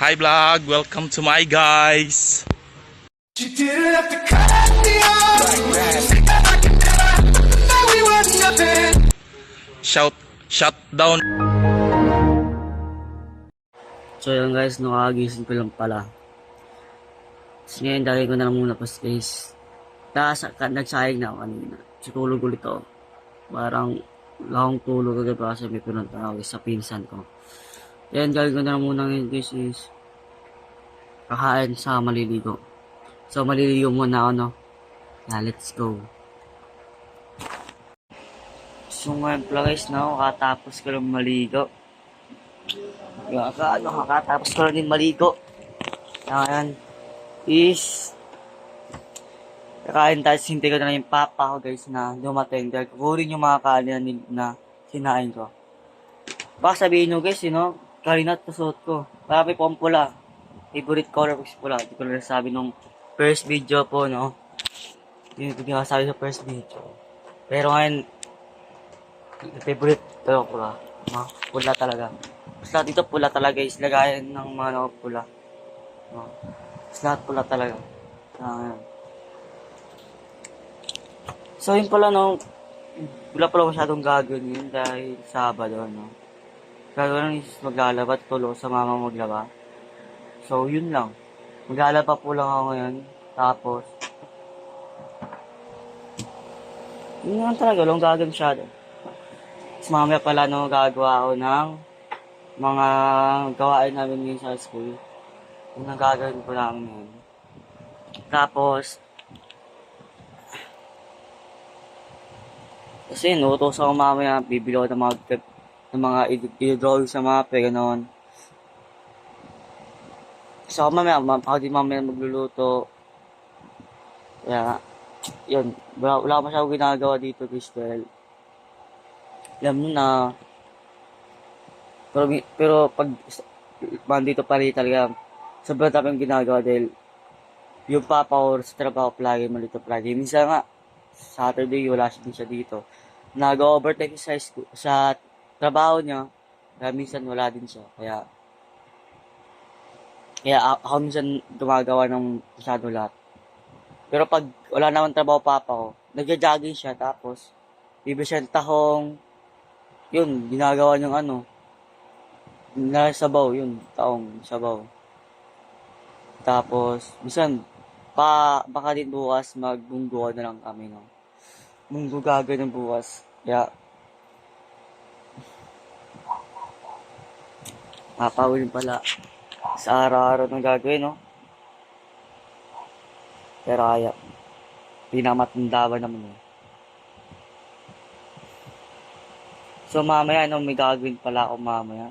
Hi vlog, welcome to my guys. You didn't have to cut me off. Said that I could never, that we were nothing. Shut down. So yun guys, nakagising ko lang pala. Tapos ngayon, dahil ko na lang muna pa space. Nagsayang na ako kanina. Tutulog ulit ako. Parang wala akong tulog agad pa kasi may pinunta ako sa pinsan ko. Yan, gawin ko na lang muna ngayon guys is kakain sa maliligo. So maliligo muna ako, no? Yeah, let's go. So ngayon pala guys, no? Katapos ko lang maligo. Kakatapos ko lang din maligo. Ayan. Is kakain tayo, hintay ko na lang yung papa ko guys na dumating. Dahil kukurin yung mga kanin na sinain ko. Baka sabihin nyo guys, karinat na suot ko. Marami po ang pula. Favorite color ko is pula. Hindi ko na nasabi nung first video po, no? Hindi ko nasabi sa first video. Pero ngayon, favorite ko pula. Pula talaga. Mas lahat dito pula talaga guys. Lagayan ng mga pula. Mas lahat pula talaga. So yun pala, no? Wala pala masyadong gagawin yun dahil Sabado, no? Gagawin is maglalaba, tutulong sa mama maglaba. So yun lang. Maglalaba po lang ako ngayon. Tapos, yun lang talaga, walang gagawin masyado. Tapos mamaya pala, no, gagawa ako ng mga gawain namin ngayon sa school. Yun ang gagawin po namin ngayon. Tapos, kasi nutos ako mamaya, bibili ako ng mga i-drawing sa mapa, gano'n. So ako din mamaya magluluto. Kaya, yun, wala masyadong ginagawa dito, Cristel. Alam mo na, pero pag dito pa rin talaga, sobrang dami yung ginagawa dahil yung papa ko sa trabaho palagi, malito palagi. Minsan nga, Saturday, wala din siya dito. Nag-overtime sa trabaho niya, kaya minsan wala din siya. Kaya ako minsan gumagawa ng masyado lahat. Pero pag wala naman trabaho papa ko, nagja-jogging siya, tapos bibili siya ng tahong, yun, ginagawa niyang sabaw, yun, tahong, sabaw. Tapos, minsan, baka din bukas magbunggo na lang kami, no? Munggo gagawin ng bukas. Kaya, papawin pala sa araw-araw ng gagawin, no? Pero kaya, pinamatandawan naman, eh. So, mamaya, may gagawin pala ako mamaya.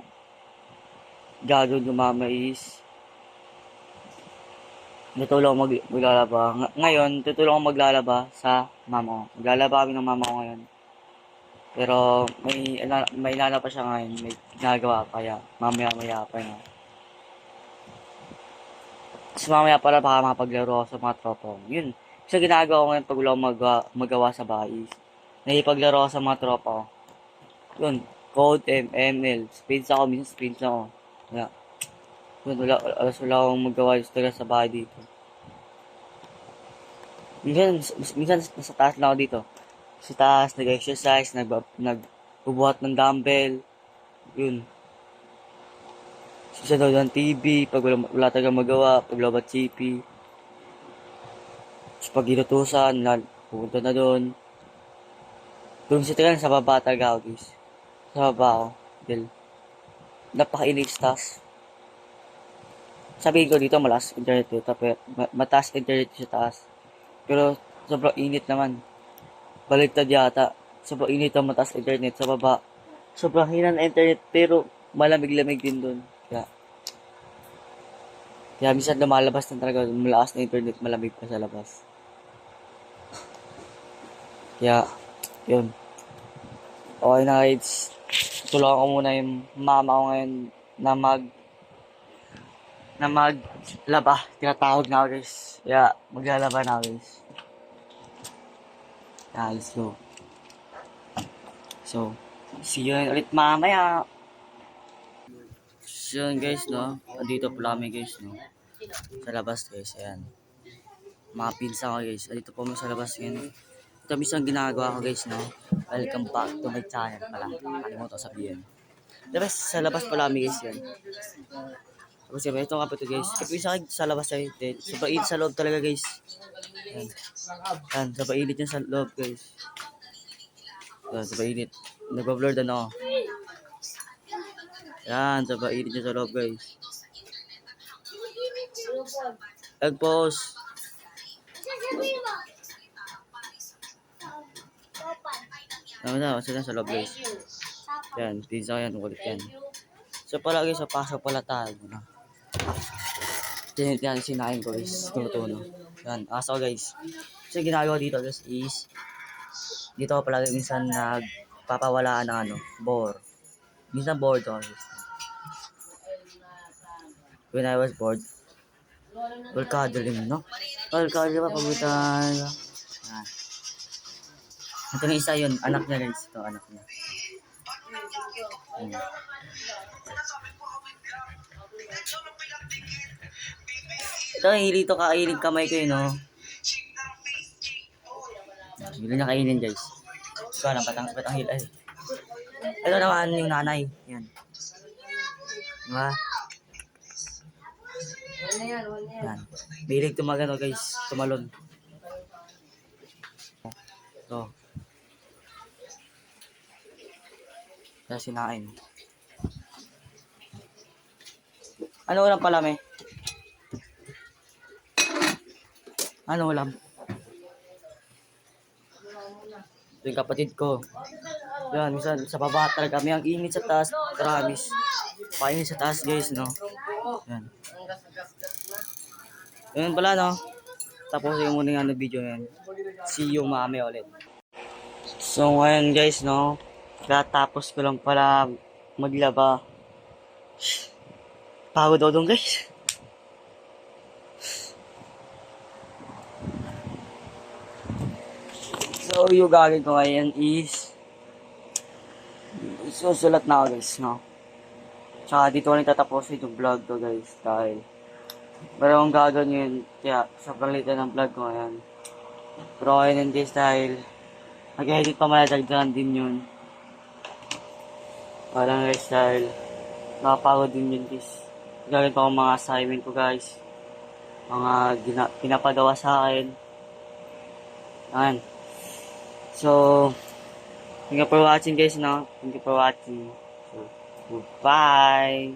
Gagawin ko mamaya is, tutulong ako maglalaba. Ngayon, tutulong ako maglalaba sa mama ko. Maglalaba kami ng mama ko ngayon. Pero may inala pa siya ngayon. May ginagawa pa kaya mamaya pa na. Tapos mamaya pala baka makapaglaro ako sa mga tropa ko. Yun. Kasi ginagawa ko ngayon pag wala akong magawa sa bahay. Nakipaglaro ako sa mga tropa ko. Yun. Code, ML. Spades ako. Minsan spades ako. Yeah. Wala akong magawa talaga sa bahay dito. Minsan nasa taas lang ako dito. Sa taas, nag-exercise, nagbubuhat ng dumbbell. Yun. Sa ng TV, pag wala talaga magawa, pag labat CP. Pag inutusan, pupunta na doon. Doon sa baba talaga ako, guys. Sa baba ako. Dahil, napaka-inis taas. Sabihin ko dito, malakas internet dito, pero mataas internet sa taas. Pero sobrang init naman. Baliktad yata. Sobrang init ang mataas internet sa baba. Sobrang hina na internet, pero malamig-lamig din doon. Kaya minsan lumalabas na talaga, malakas na internet, malamig pa sa labas. Kaya, yun. Okay na guys. Tulungan ko muna yung mama ko ngayon na maglaba. Tinatawag na ako guys. Maglalaba na ako guys. Let's go. So, see you ulit mamaya. So yun guys, no? Andito pala kami guys, no? Sa labas guys, ayan. Mga pinsa ko guys. Andito po kami sa labas ngayon. Ito mismo ang ginagawa ko guys, no? Welcome back to my channel pala. Kalimutan ko sabihin. Labas, sa labas pala kami guys yan. Tapos yun, ito nga po ito guys. Ito sa labas ay sobrang init sa loob talaga guys. Ayan. Ayan, sobrang init yan sa loob guys. Ayan, sobrang init. Nag-blur na ako. Yan, sobrang init niya sa loob guys. Nag-pause. Tama na, kasi na sa loob guys. Yan, pizza yan, ulit yan. So pala guys, sa pasok pala tayo. Yan, sinain ko guys. Tumutuno. Yan, aso guys. So ginagawa dito guys is, dito ko palagi minsan nagpapawalaan ng ano, bore. Minsan bored ako guys. When I was bored, no? Volcano ba pagutan? Ah. Ito na isa yun, anak niya guys. Ito, anak niya. Ito, hili to kainin kamay ko yun, no? Hili niya kainin guys. Ito, patang hili. Ay. Ito naman yung nanay. Yan. Diba? Yan. Bilig tumagano guys. Tumalon. Ito. Ito sinain. Ano ulam pala, me? Ano ulam? Ito yung kapatid ko. Yan, minsan sa baba talaga kami ang init sa taas. Promise. Painit sa taas guys, no? Yan. Yan pala, no? Tapos yung muna nga video yan. See you mami ulit. So ngayon guys, no? Katapos ko lang pala maglaba. Pagod ako doon guys. So yung gagawin ko ngayon is susulat na ako guys, no? Tsaka dito ko na tatapusin yung vlog ko guys dahil pero ang gagawin yun, kaya sobrang late ng vlog ko ngayon. Pero okay nun guys dahil mag-edit pa maladagdagan din yun. Parang guys dahil nakapagod din yun guys. Gagawin pa akong mga assignment ko guys. Mga pinapagawa sa akin. Ayan. So, thank you for watching guys, no? Thank you for watching. So, goodbye!